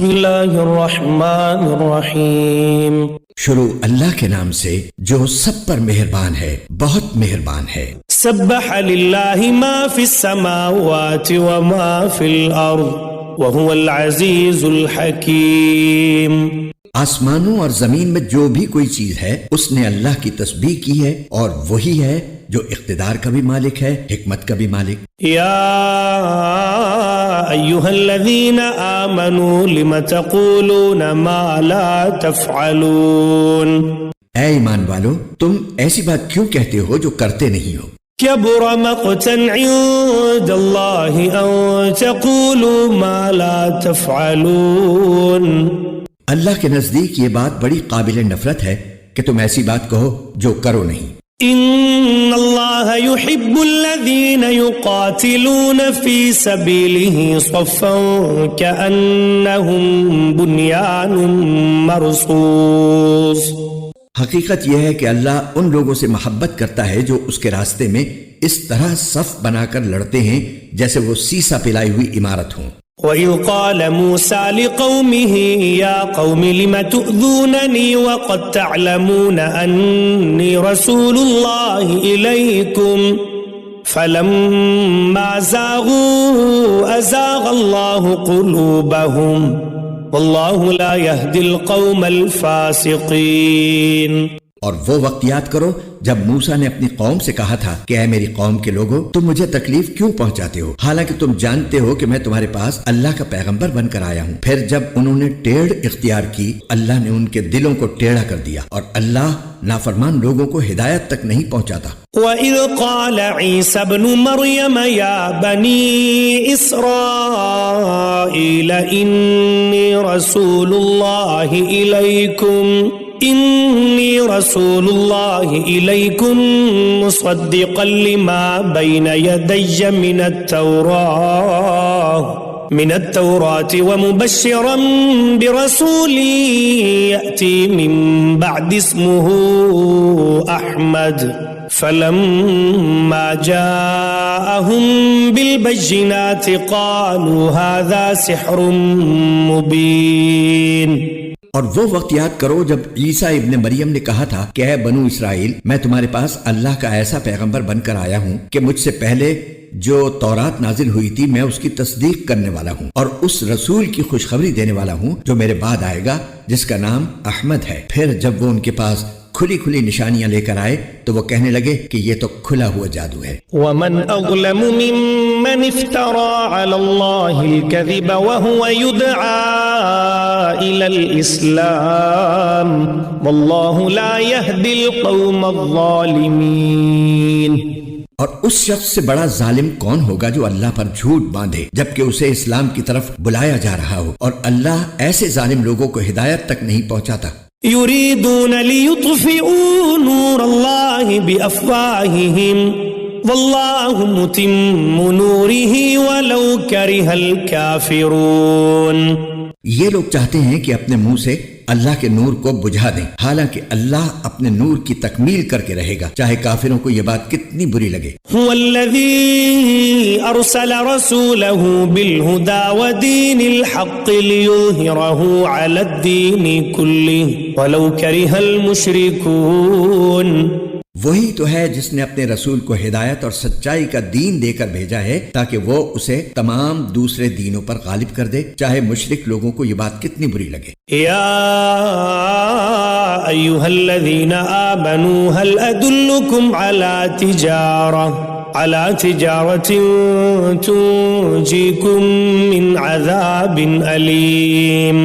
بسم اللہ الرحمن الرحیم. شروع اللہ کے نام سے جو سب پر مہربان ہے، بہت مہربان ہے. سبح للہ ما فی السماوات وما فی الارض وهو العزیز الحکیم. آسمانوں اور زمین میں جو بھی کوئی چیز ہے اس نے اللہ کی تسبیح کی ہے اور وہی ہے جو اقتدار کا بھی مالک ہے، حکمت کا بھی مالک. یا ایھا الذین آمنوا لم تقولون ما لا تفعلون. اے ایمان والو، تم ایسی بات کیوں کہتے ہو جو کرتے نہیں ہو؟ کبر مقتا عند اللہ ان تقولوا ما لا تفعلون. اللہ کے نزدیک یہ بات بڑی قابل نفرت ہے کہ تم ایسی بات کہو جو کرو نہیں. ان اللہ يحب الذین یقاتلون فی سبیلہ صفا کأنہم بنیان مرصوص. حقیقت یہ ہے کہ اللہ ان لوگوں سے محبت کرتا ہے جو اس کے راستے میں اس طرح صف بنا کر لڑتے ہیں جیسے وہ سیسا پلائی ہوئی عمارت ہوں. وَإِذْ قَالَ مُوسَى لِقَوْمِهِ يَا قَوْمِ لِمَ تُؤْذُونَنِي وَقَدْ تَعْلَمُونَ أَنِّي رَسُولُ اللَّهِ إِلَيْكُمْ فَلَمَّا زَاغُوا أَزَاغَ اللَّهُ قُلُوبَهُمْ وَاللَّهُ لَا يَهْدِي الْقَوْمَ الْفَاسِقِينَ. اور وہ وقت یاد کرو جب موسیٰ نے اپنی قوم سے کہا تھا کہ اے میری قوم کے لوگوں، تم مجھے تکلیف کیوں پہنچاتے ہو حالانکہ تم جانتے ہو کہ میں تمہارے پاس اللہ کا پیغمبر بن کر آیا ہوں. پھر جب انہوں نے ٹیڑھ اختیار کی، اللہ نے ان کے دلوں کو ٹیڑھا کر دیا اور اللہ نافرمان لوگوں کو ہدایت تک نہیں پہنچاتا. وَإِذْ قَالَ عِيسَى ابْنُ مَرْيَمَ يَا بَنِي إِسْرَائِيلَ إِنِّي رَسُولُ اللَّهِ إِلَيْكُمْ مُصَدِّقًا لِمَا بَيْنَ يَدَيَّ مِنَ التَّوْرَاةِ وَمُبَشِّرًا بِرَسُولٍ يَأْتِي مِن بَعْدِ اسْمُهُ أَحْمَدُ فَلَمَّا جَاءَهُم بِالْبَيِّنَاتِ قَالُوا هَذَا سِحْرٌ مُبِينٌ. اور وہ وقت یاد کرو جب عیسیٰ ابن مریم نے کہا تھا کہ اے بنو اسرائیل، میں تمہارے پاس اللہ کا ایسا پیغمبر بن کر آیا ہوں کہ مجھ سے پہلے جو تورات نازل ہوئی تھی میں اس کی تصدیق کرنے والا ہوں اور اس رسول کی خوشخبری دینے والا ہوں جو میرے بعد آئے گا جس کا نام احمد ہے. پھر جب وہ ان کے پاس کھلی کھلی نشانیاں لے کر آئے تو وہ کہنے لگے کہ یہ تو کھلا ہوا جادو ہے. وَمَنْ أَظْلَمُ مِمَّنِ افْتَرَى عَلَى اللَّهِ الْكَذِبَ وَهُوَ يُدْعَى إِلَى الْإِسْلَامِ وَاللَّهُ لَا يَهْدِي الْقَوْمَ الظَّالِمِينَ. اور اس شخص سے بڑا ظالم کون ہوگا جو اللہ پر جھوٹ باندھے جبکہ اسے اسلام کی طرف بلایا جا رہا ہو، اور اللہ ایسے ظالم لوگوں کو ہدایت تک نہیں پہنچاتا. يريدون ليطفئوا نور الله بأفواههم والله متم نوره ولو كره الكافرون. یہ لوگ چاہتے ہیں کہ اپنے منہ سے اللہ کے نور کو بجھا دیں حالانکہ اللہ اپنے نور کی تکمیل کر کے رہے گا چاہے کافروں کو یہ بات کتنی بری لگے. هو الذي أرسل رسوله بالهدى ودين الحق ليظهره على الدين كله ولو كره المشركون. وہی تو ہے جس نے اپنے رسول کو ہدایت اور سچائی کا دین دے کر بھیجا ہے تاکہ وہ اسے تمام دوسرے دینوں پر غالب کر دے چاہے مشرک لوگوں کو یہ بات کتنی بری لگے. یا ایھا الذین آمنوا هل ادلکم علی تجارۃ تنجیکم من عذاب علیم.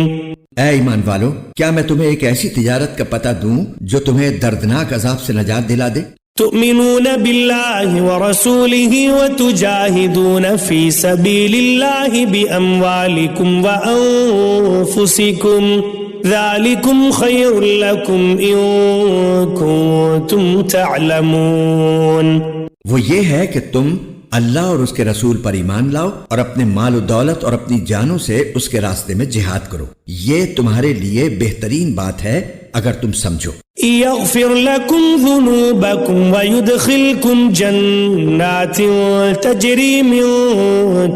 اے ایمان والو، کیا میں تمہیں ایک ایسی تجارت کا پتہ دوں جو تمہیں دردناک عذاب سے نجات دلا دے؟ تؤمنون باللہ ورسولہ وتجاہدون فی سبیل اللہ باموالکم وانفسکم ذالکم خیر لکم ان کنتم تعلمون. وہ یہ ہے کہ تم اللہ اور اس کے رسول پر ایمان لاؤ اور اپنے مال و دولت اور اپنی جانوں سے اس کے راستے میں جہاد کرو، یہ تمہارے لیے بہترین بات ہے اگر تم سمجھو. یغفر لکم ذنوبکم ویدخلکم جنات تجری من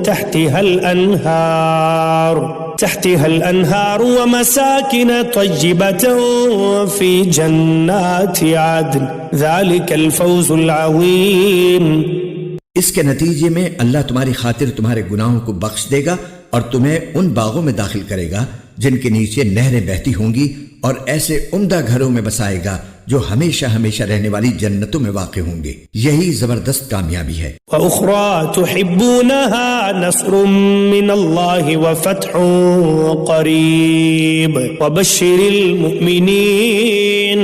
تحتها الانہار تحتها الأنهار ومساكن طيبة في جنات عدن ذلك الفوز العظيم. اس کے نتیجے میں اللہ تمہاری خاطر تمہارے گناہوں کو بخش دے گا اور تمہیں ان باغوں میں داخل کرے گا جن کے نیچے نہریں بہتی ہوں گی، اور ایسے عمدہ گھروں میں بسائے گا جو ہمیشہ ہمیشہ رہنے والی جنتوں میں واقع ہوں گے. یہی زبردست کامیابی ہے. وأخرى تحبونها نصر من الله وفتح قريب وبشر المؤمنين.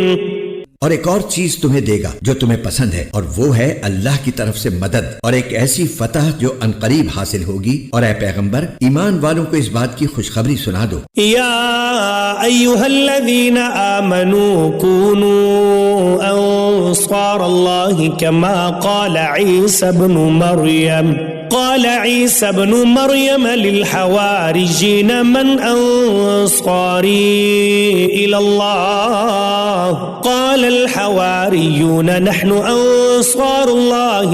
اور ایک اور چیز تمہیں دے گا جو تمہیں پسند ہے، اور وہ ہے اللہ کی طرف سے مدد اور ایک ایسی فتح جو عنقریب حاصل ہوگی. اور اے پیغمبر، ایمان والوں کو اس بات کی خوشخبری سنا دو. یا ایھا الذین آمنوا كونوا انصار اللہ کما قال عیسی ابن مریم للحواریین من انصاری الی اللہ قال الحواریون نحن انصار اللہ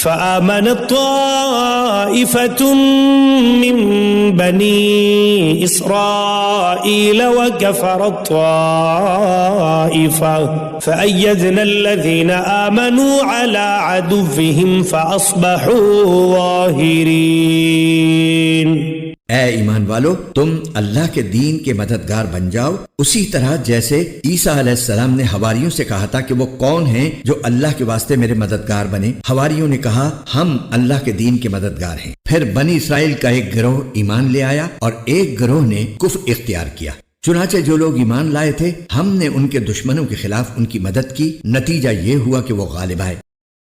فآمنت طائفة من بني إسرائيل وكفرت طائفة فأيدنا الذين آمنوا على عدوهم فأصبحوا ظاهرين. اے ایمان والو، تم اللہ کے دین کے مددگار بن جاؤ، اسی طرح جیسے عیسیٰ علیہ السلام نے حواریوں سے کہا تھا کہ وہ کون ہیں جو اللہ کے واسطے میرے مددگار بنے. حواریوں نے کہا ہم اللہ کے دین کے مددگار ہیں. پھر بنی اسرائیل کا ایک گروہ ایمان لے آیا اور ایک گروہ نے کفر اختیار کیا. چنانچہ جو لوگ ایمان لائے تھے ہم نے ان کے دشمنوں کے خلاف ان کی مدد کی. نتیجہ یہ ہوا کہ وہ غالب آئے.